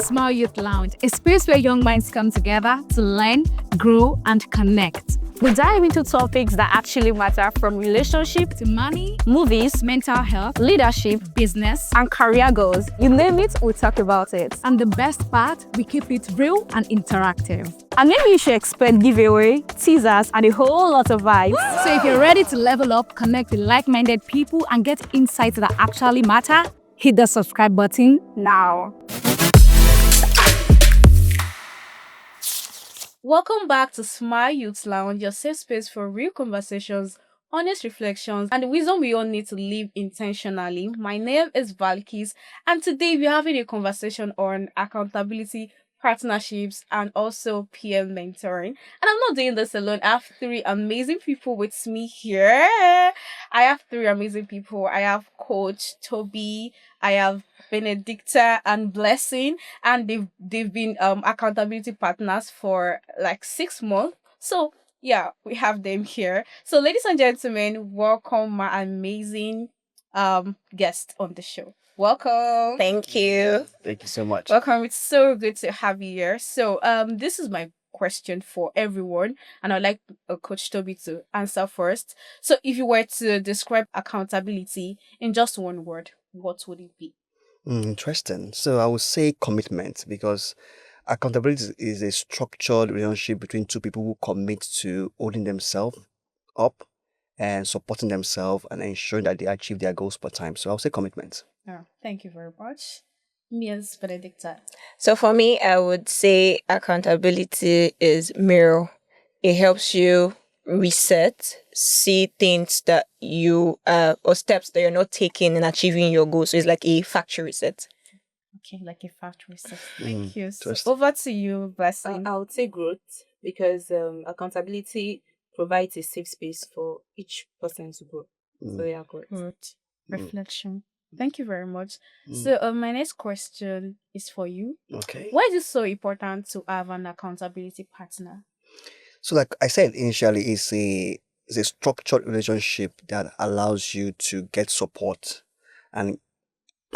S.M.I.L.E Youth Lounge, a space where young minds come together to learn, grow, and connect. We dive into topics that actually matter, from relationship To money, movies, mental health, leadership, business, and career goals. You name it, we talk about it. and the best part, we keep it real and interactive. And maybe you should expect giveaway, teasers, and a whole lot of vibes. So if you're ready to level up, connect with like-minded people, and get insights that actually matter, hit the subscribe button now. Welcome back to S.M.I.L.E Youth Lounge, your safe space for real conversations, honest reflections, and the wisdom we all need to live intentionally. My name is Valkis, and today we're having a conversation on accountability, partnerships, and also PM mentoring. And I'm not doing this alone. I have three amazing people with me here. I have three amazing people. I have Coach Toby, I have Benedicta and Blessing, and they've been accountability partners for like 6 months. So yeah, we have them here. So ladies and gentlemen, welcome my amazing guest on the show. Welcome. Thank you. Thank you so much. Welcome. It's so good to have you here. So this is my question for everyone, and I'd like Coach Toby to answer first. So if you were to describe accountability in just one word, what would it be? Interesting. So I would say commitment, because accountability is a structured relationship between two people who commit to holding themselves up and supporting themselves and ensuring that they achieve their goals per time. So I would say commitment. Oh, thank you very much. Ms. Benedicta. So for me, I would say accountability is mirror. It helps you reset, see things that you or steps that you're not taking in achieving your goals. So it's like a factory reset. Okay, like a factory set. Thank you. So interesting. over to you, Blessing. I would say growth, because accountability provides a safe space for each person to grow. So yeah, growth. Growth, reflection. Thank you very much. So my next question is for you. Okay. Why is it so important to have an accountability partner? So like I said initially, it's a structured relationship that allows you to get support and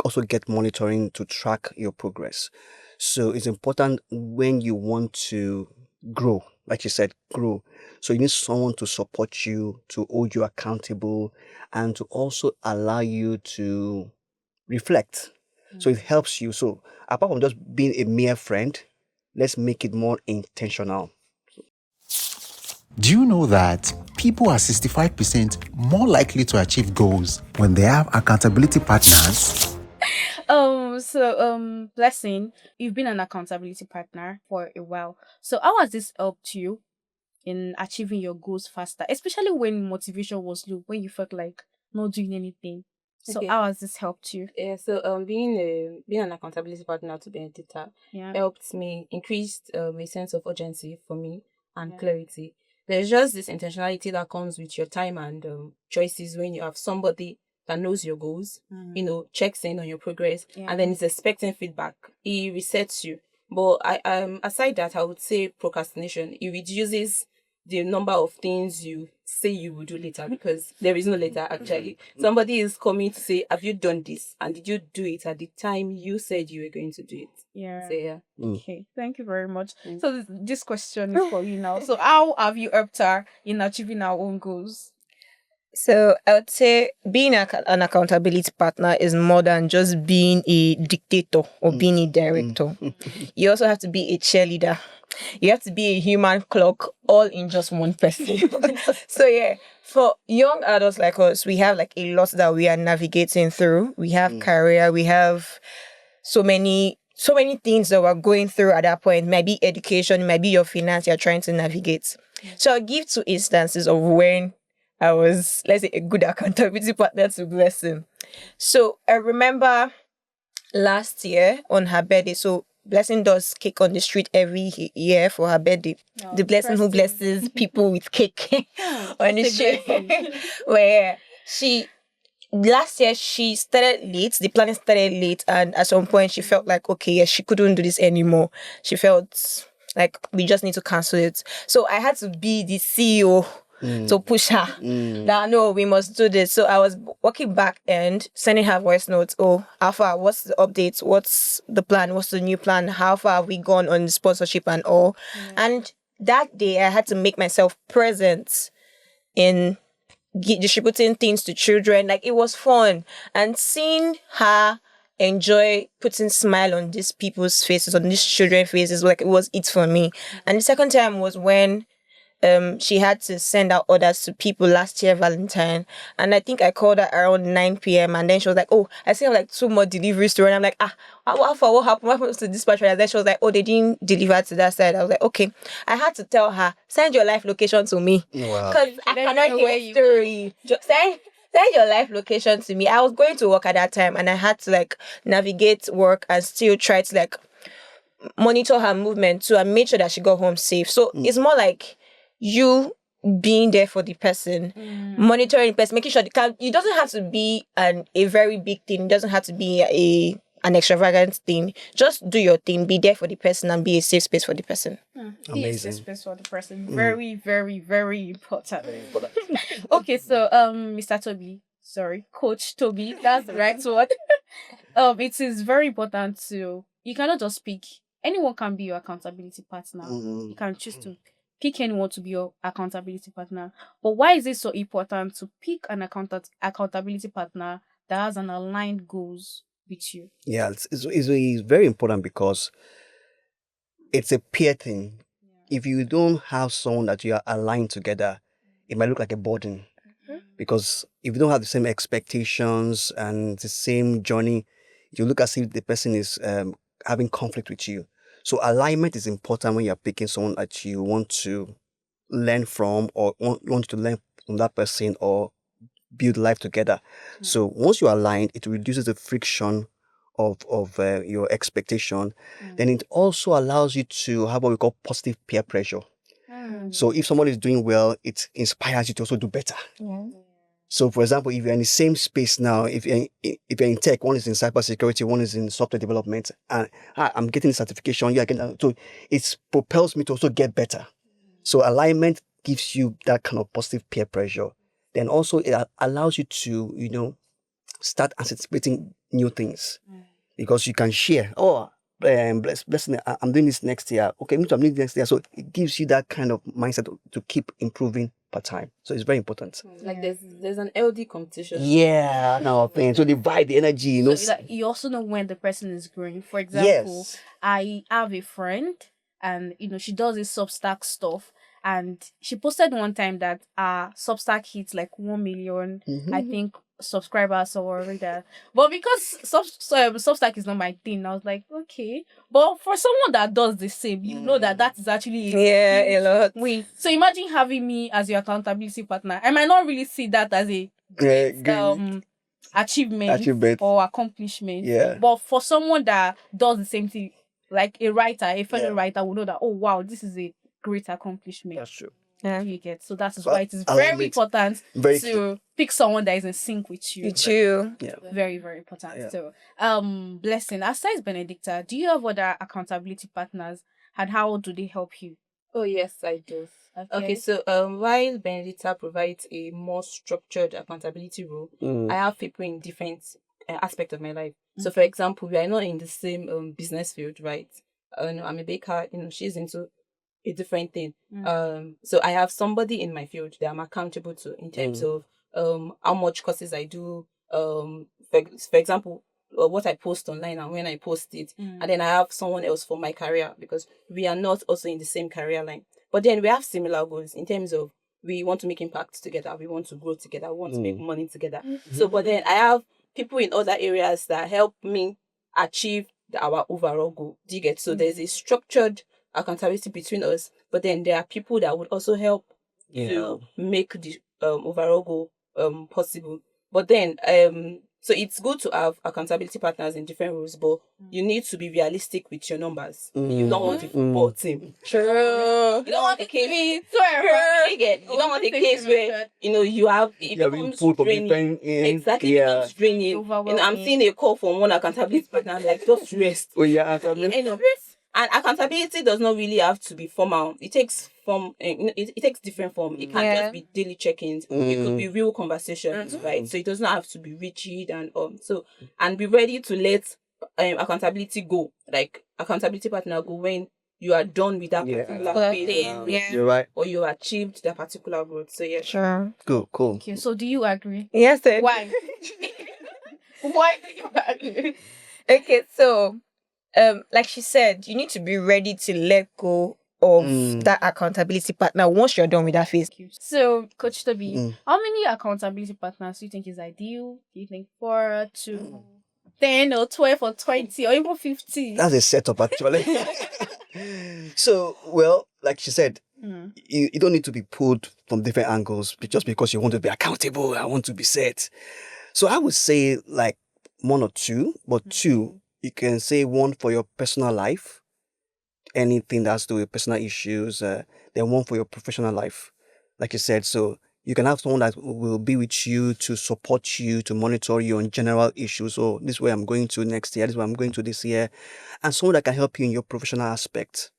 also get monitoring to track your progress. So it's important when you want to grow, like you said, grow. So you need someone to support you, to hold you accountable, and to also allow you to reflect. So it helps you. So apart from just being a mere friend, let's make it more intentional. Do you know that people are 65% more likely to achieve goals when they have accountability partners? Blessing, you've been an accountability partner for a while. So how has this helped you in achieving your goals faster, especially when motivation was low, when you felt like not doing anything? So Okay. how has this helped you? Yeah, so being an accountability partner to Benedicta Yeah. helped me increase a sense of urgency for me and clarity. There's just this intentionality that comes with your time and choices when you have somebody that knows your goals, checks in on your progress, and then is expecting feedback. It resets you. But aside that, I would say procrastination. It reduces the number of things you say you will do later, because there is no later actually. Somebody is coming to say, have you done this? And did you do it at the time you said you were going to do it? Yeah. So yeah. Okay. Thank you very much. So this question is for you now. So how have you helped her in achieving our own goals? So I would say being an accountability partner is more than just being a dictator or being a director. You also have to be a cheerleader. You have to be a human clock, all in just one person. So yeah, for young adults like us, we have like a lot that we are navigating through. We have career, we have so many things that we're going through at that point. It might be education, it might be your finance you're trying to navigate. So I'll give 2 instances of when I was, let's say, a good accountability partner to Blessing. So I remember last year on her birthday, so Blessing does cake on the street every year for her birthday. The Blessing who blesses people with cake on the street. Where last year she started late, the planning started late, and at some point she felt like, okay, yes, she couldn't do this anymore. She felt like we just need to cancel it. So I had to be the CEO to push her that no, we must do this. So I was working back and sending her voice notes. Oh, how far? What's the updates? What's the plan? What's the new plan? How far have we gone on sponsorship and all? And that day I had to make myself present in distributing things to children. Like, it was fun, and seeing her enjoy putting smile on these people's faces, on these children's faces, like, it was it for me. And the second time was when she had to send out orders to people last year Valentine, and I think I called her around 9 p.m. and then she was like, oh, I still have like 2 more deliveries to run. I'm like, what happened to dispatch? And then she was like, oh, they didn't deliver to that side. I was like, okay. I had to tell her, send your live location to me, Wow. because I cannot hear story. Just send your live location to me. I was going to work at that time, and I had to like navigate work and still try to like monitor her movement too, and make sure that she got home safe. So it's more like you being there for the person, monitoring the person, making sure it doesn't have to be a very big thing. It doesn't have to be an extravagant thing. Just do your thing, be there for the person, and be a safe space for the person. Be a safe Amazing. space for the person. Very, very, very important. Okay, so Mr. Toby, sorry, Coach Toby, that's the right word. It is very important to, you cannot just pick, anyone can be your accountability partner. You can choose to pick anyone to be your accountability partner. But why is it so important to pick an accountability partner that has an aligned goals with you? Yeah, it's very important because it's a peer thing. If you don't have someone that you are aligned together, it might look like a burden. Because if you don't have the same expectations and the same journey, you look as if the person is having conflict with you. So alignment is important when you're picking someone that you want to learn from, or want to learn from that person, or build life together. So once you're aligned, it reduces the friction of your expectation. Then it also allows you to have what we call positive peer pressure. So if somebody is doing well, it inspires you to also do better. So, for example, if you're in the same space now, if you're in tech, one is in cybersecurity, one is in software development, and I'm getting certification, you are getting, so it propels me to also get better. So alignment gives you that kind of positive peer pressure. Then also it allows you to, start anticipating new things, because you can share. Oh, blessing, I'm doing this next year. Okay, me too, I'm doing this next year. So it gives you that kind of mindset to keep improving per time. So it's very important. Like there's an LD competition. Yeah, no thing. So the vibe, the energy, So you also know when the person is growing. For example, Yes. I have a friend, and she does this Substack stuff, and she posted one time that Substack hits like 1 million, I think, subscribers or reader. But because Substack is not my thing, I was like, okay. But for someone that does the same, you know that is actually A lot. win. So imagine having me as your accountability partner. I might not really see that as a great, achievement or accomplishment. Yeah. But for someone that does the same thing, like a writer, a fellow writer will know that, oh wow, this is a great accomplishment. That's true. You get. So that is But why it is I very love it. important Very to pick someone that is in sync with you. With you. Yeah. Very, very important. Yeah. So Blessing, aside Benedicta, do you have other accountability partners, and how do they help you? Oh yes, I do. Okay, so while Benedicta provides a more structured accountability role, I have people in different aspects of my life. So for example, we are not in the same business field, right? I'm a baker, she's into a different thing. So I have somebody in my field that I'm accountable to in terms of how much courses I do, for example, what I post online and when I post it. And then I have someone else for my career, because we are not also in the same career line. But then we have similar goals in terms of we want to make impact together, we want to grow together, we want to make money together. So, but then I have people in other areas that help me achieve our overall goal. Do you get? So there's a structured accountability between us, but then there are people that would also help to make the overall goal possible. But then so it's good to have accountability partners in different roles, but you need to be realistic with your numbers. You don't want a football team. True. You don't want a case. You don't want a case where you have it becomes draining. Exactly, it becomes draining. I'm seeing a call from one accountability partner, like, just rest. Oh yeah, And And accountability does not really have to be formal. It takes form. It takes different form. It can't just be daily check-ins. It could be real conversations, right? So it does not have to be rigid and be ready to let accountability go. Like accountability partner go when you are done with that particular phase of growth, You're right. or you achieved that particular growth. So yeah, Sure. Cool. Okay, so do you agree? Yes, sir. Why? Why do you agree? Okay, so like she said, you need to be ready to let go of that accountability partner once you're done with that phase. So, Coach Toby, how many accountability partners do you think is ideal? Do you think 4, 2, 10, or 12, or 20, or even 50? That's a setup, actually. So, well, like she said, you don't need to be pulled from different angles just because you want to be accountable. I want to be set. So I would say like 1 or 2, but 2, you can say 1 for your personal life, anything that's to do with personal issues, then 1 for your professional life, like you said. So you can have someone that will be with you to support you, to monitor you on general issues. So this is where I'm going to next year, this is where I'm going to this year, and someone that can help you in your professional aspect,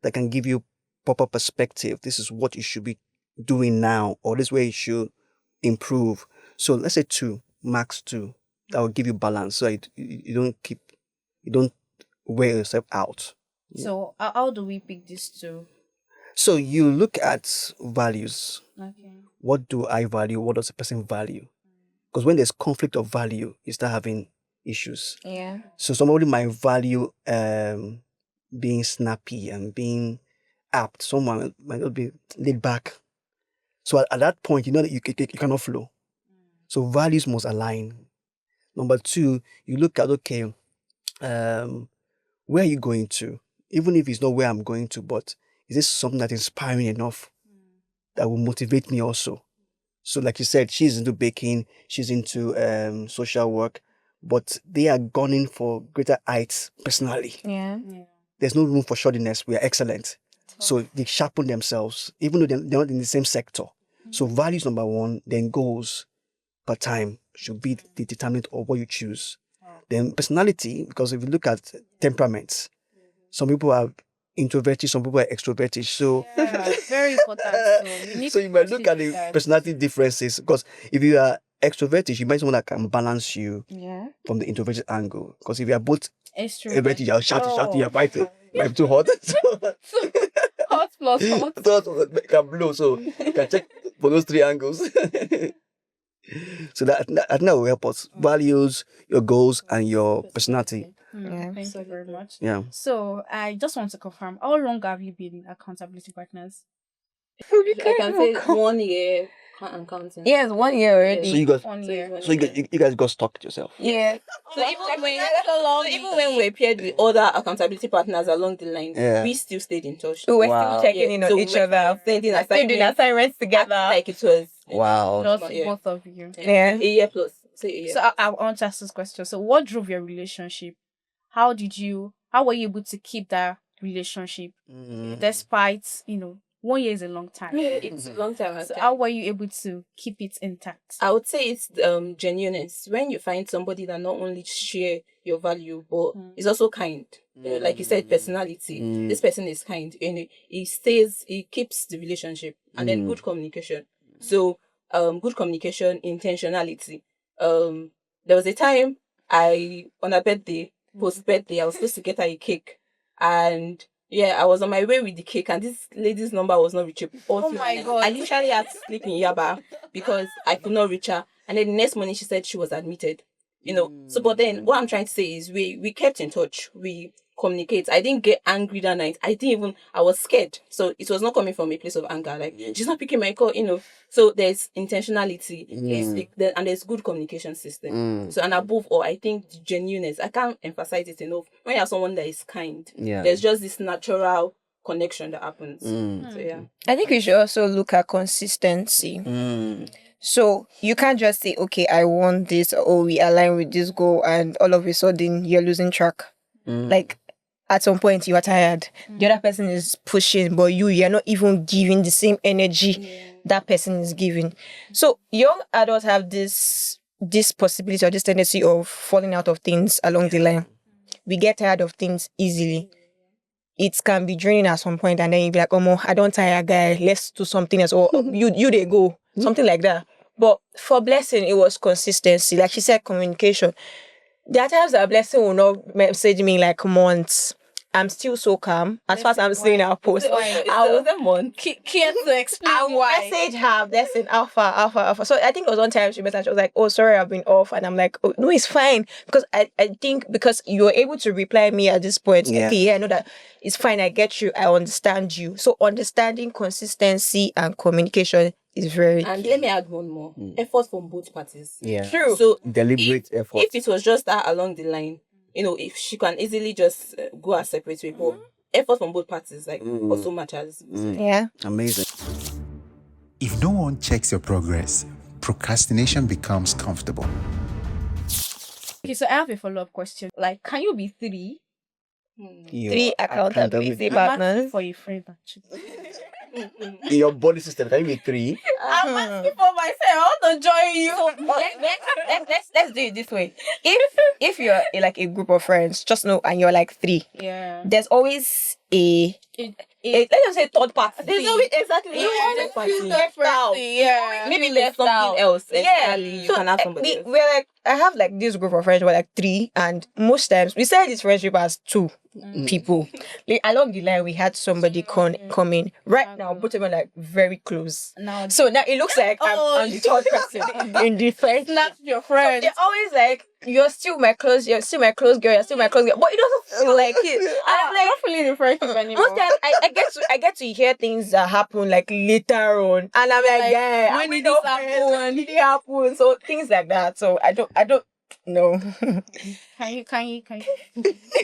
that can give you proper perspective. This is what you should be doing now, or this way you should improve. So let's say 2, max 2. That will give you balance, so you don't wear yourself out. So, how do we pick these 2? So you look at values. Okay. What do I value? What does a person value? Because when there's conflict of value, you start having issues. Yeah. So somebody might value being snappy and being apt. Someone might not be laid back. So at that point, you know that you cannot flow. So values must align. Number 2, you look at, okay, where are you going to? Even if it's not where I'm going to, but is this something that's inspiring enough that will motivate me also? So like you said, she's into baking, she's into social work, but they are gunning for greater heights personally. Yeah. There's no room for shoddiness. We are excellent. So they sharpen themselves, even though they're not in the same sector. So values number 1, then goals per time should be the determinant of what you choose. Then personality, because if you look at temperaments, some people are introverted, some people are extroverted. So Very important. so you might look at the personality differences, because if you are extroverted, you might someone that can balance you from the introverted angle. Because if you are both extroverted, you're shouting, you're fighting, you might be too hot. Hot plus hot. Thought can blow, so you can check for those 3 angles. So that I think that will help us. Values, your goals, and your personality. Thank you very much. Yeah. So, I just want to confirm, how long have you been accountability partners? I can say 1 year. I'm counting. Yes, 1 year already. So you guys, 1 year. so you guys got stuck to yourself. Yeah. So even when we paired with other accountability partners along the line, we still stayed in touch. We were Wow. still checking in on each other. Sending Still doing assignments together. like it was Wow. Just both of you. Yeah. a year plus. Say a year. So, I want to ask this question. So, what drove your relationship? How were you able to keep that relationship despite, 1 year is a long time? It's a long time. So, how were you able to keep it intact? I would say it's genuineness. When you find somebody that not only share your value, but is also kind. Like you said, personality. This person is kind, and he keeps the relationship, and then good communication. So, good communication, intentionality. There was a time on a birthday, post birthday, I was supposed to get her a cake, and I was on my way with the cake, and this lady's number was not reachable. Oh my God. I literally had to sleep in Yaba because I could not reach her. And then the next morning, she said she was admitted. So, but then what I'm trying to say is we kept in touch. We communicate. I didn't get angry that night. I was scared. So it was not coming from a place of anger. Like, she's not picking my call, So there's intentionality. And there's good communication system. So, and above all, I think the genuineness. I can't emphasize it enough. When you have someone that is kind, there's just this natural connection that happens. So yeah. I think we should also look at consistency. So you can't just say, okay, I want this, or we align with this goal, and all of a sudden you're losing track. Like, at some point you are tired. The other person is pushing, but you're not even giving the same energy that person is giving. So young adults have this possibility or this tendency of falling out of things along the line. We get tired of things easily. it can be draining at some point, and then you be like, oh, I don't tire, guy. Let's do something else, or you they go, something like that. But for Blessing, it was consistency. Like she said, communication. There are times that Blessing will not message me like months. I'm still so calm. As far as I'm seeing our post, I will Care to explain I will why. message her, Blessing, alpha. So I think it was one time she messaged, she was like, oh, sorry, I've been off. And I'm like, oh, no, it's fine. Because I think because you were able to reply me at this point, Yeah. okay, yeah, I know that it's fine. I get you. I understand you. So understanding, consistency, and communication is very And key. let me add one more. Effort from both parties. Yeah. True. So Deliberate effort. if it was just that along the line, if she can easily just go her separate way, but effort from both parties, like also matters. Yeah. Amazing. If no one checks your progress, procrastination becomes comfortable. Okay, so I have a follow-up question. Like, can you be three? Your 3 accountability I'm asking partners. for a friend, actually. In your body system, can you be 3? I'm asking for myself. I want to join you. Let's do it this way. If you're like a group of friends, just know, and you're like 3, Yeah. there's always a let's just say third party. There's always exactly. You want to feel different. Yeah. Maybe there's something else. Yeah, Entirely, you can have somebody else. we're like, I have like this group of friends. We're like 3, and most times we say this friendship as 2 people. Like, along the line, we had somebody come in. Right now, both of them are like very close. Now, So now it looks like I'm the third person in the friend. not your friend. They're always like, you're still my close girl, you're still my close girl. But it doesn't feel like it. And I'm like, not feeling the friendship anymore. most times I get to hear things that happen like later on, and I'm like, yeah, when did this happen? When did it happen? So things like that. So I don't know. Can you?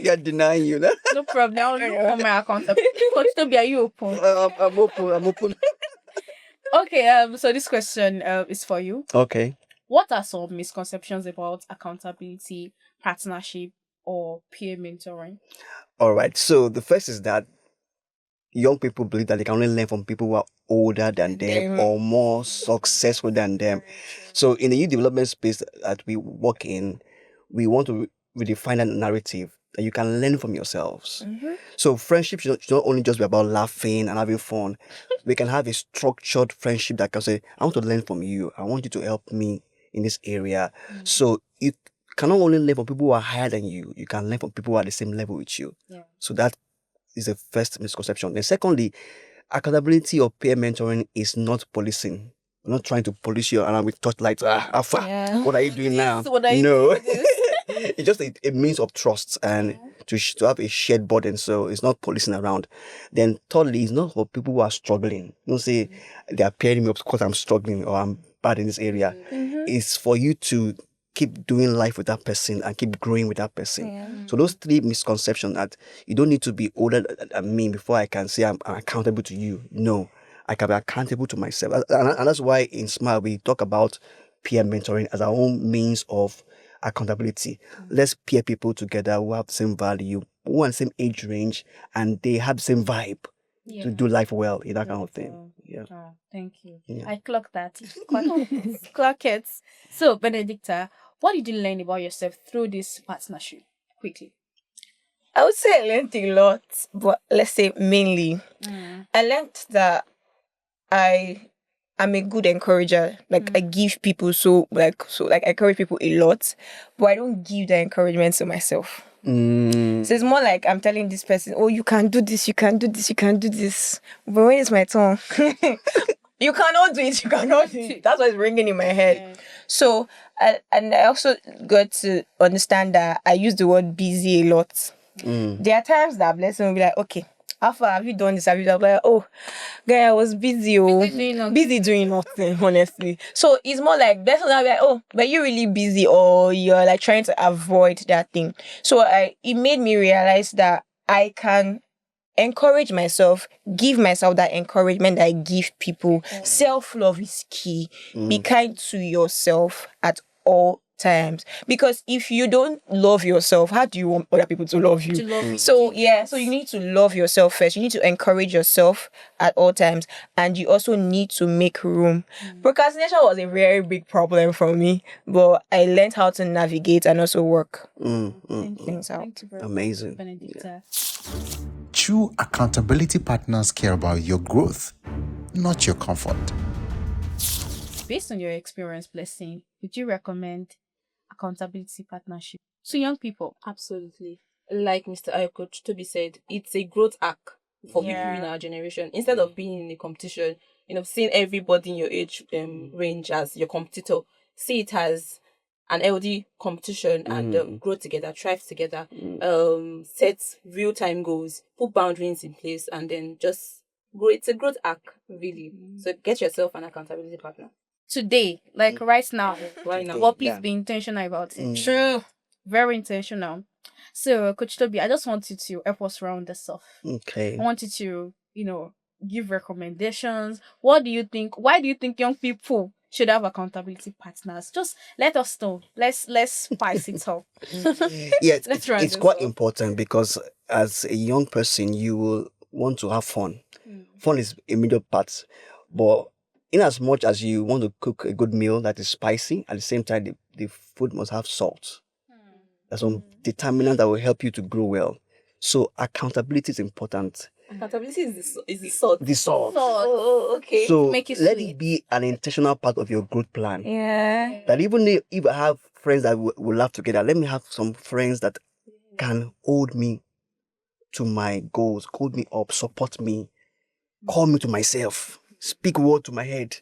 You're denying you, no? No problem. I'll look for my account. Coach Toby, are you open? I'm open. Okay. So this question is for you. Okay. What are some misconceptions about accountability, partnership, or peer mentoring? All right. So the first is that young people believe that they can only learn from people who are older than them or more successful than them. So in the youth development space that we work in, we want to redefine that narrative that you can learn from yourselves. So friendship should not only just be about laughing and having fun. We can have a structured friendship that can say, I want to learn from you. I want you to help me in this area. So you cannot only learn from people who are higher than you. You can learn from people who are at the same level with you. Yeah. So that is the first misconception. Then secondly, accountability or peer mentoring is not policing. We're not trying to police you around with torchlights. Alpha, what are you doing now? What are you No. doing with this? It's just a means of trust and to have a shared burden. So it's not policing around. Then thirdly, it's not for people who are struggling. Don't say they are pairing me up because I'm struggling or I'm bad in this area. It's for you to keep doing life with that person and keep growing with that person. So those 3 misconceptions that you don't need to be older than me before I can say I'm accountable to you. No, I can be accountable to myself. And that's why in S.M.I.L.E we talk about peer mentoring as our own means of accountability. Let's peer people together who have the same value, who are the same age range, and they have the same vibe to do life well in that kind of thing. Yeah. Oh, thank you. Yeah. I clocked that. Clock it. So, Benedicta, what did you learn about yourself through this partnership? Quickly. I would say I learned a lot, but let's say mainly, I learned that I'm a good encourager. Like I give people so I encourage people a lot, but I don't give the encouragement to myself. So it's more like I'm telling this person, oh, you can do this, you can do this, you can do this. But when it's my turn, you cannot do it, you cannot do it. That's what's ringing in my head. Yeah. So, I also got to understand that I use the word busy a lot. There are times that Blessing will be like, okay, Alpha, have you done this? Have you done that? Like, oh, guy, I was busy, busy doing nothing, honestly. So it's more like Blessing will be like, oh, but you're really busy or you're like trying to avoid that thing. So it made me realize that I can encourage myself, give myself that encouragement that I give people. Self-love is key. Be kind to yourself at all times, because if you don't love yourself, how do you want other people to love you? So you need to love yourself first. You need to encourage yourself at all times, and you also need to make room. Procrastination was a very big problem for me, but I learned how to navigate and also work things out. Thank you very Amazing. much, Benedicta. True accountability partners care about your growth, not your comfort. Based on your experience, Blessing, would you recommend accountability partnership to young people? Absolutely. Like Mr. Coach Toby said, it's a growth arc for people in our generation. Instead of being in a competition, seeing everybody in your age range as your competitor, see it as an healthy competition and grow together, thrive together, set real time goals, put boundaries in place, and then just grow. It's a growth arc, really. So get yourself an accountability partner. Today, like right now, Right now. well, please be intentional about it. True. Very intentional. So, Coach Toby, I just want you to help us round this off. Okay. I want you to, give recommendations. What do you think? Why do you think young people should have accountability partners? Just let us know. Let's spice it up. Yeah, Let's round it's this quite off. important because as a young person, you will want to have fun. Fun is a major part, but in as much as you want to cook a good meal that is spicy, at the same time, the food must have salt. That's some determinant that will help you to grow well. So accountability is important. Accountability is the salt. The salt. Okay. So Make it let sweet. it be an intentional part of your growth plan. Yeah. That even if I have friends that will laugh together, let me have some friends that can hold me to my goals, hold me up, support me, call me to myself, speak word to my head.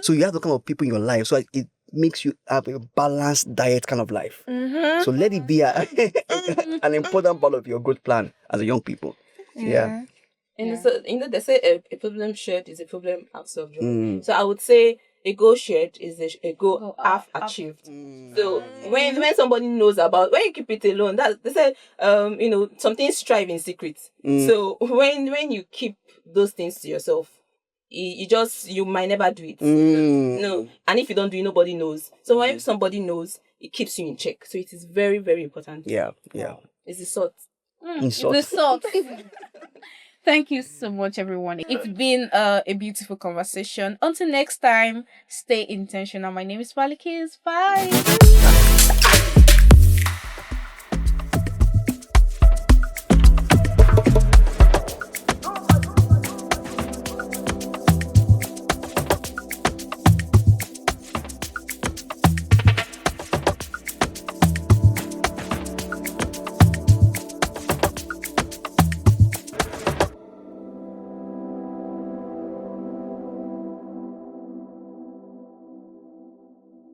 So you have the kind of people in your life. So it makes you have a balanced diet kind of life. So let it be an important part of your growth plan as a young people. Yeah. And so, they say a problem shared is a problem half solved. So I would say a goal shared is a goal half achieved. So when somebody knows when you keep it alone, that they say some things strive in secret. So when you keep those things to yourself, you might never do it. No, and if you don't do it, nobody knows. So when somebody knows, it keeps you in check. So it is very, very important. Yeah. It's the sort. It's the salt. Thank you so much, everyone. It's been a beautiful conversation. Until next time, stay intentional. My name is Valikis. Bye.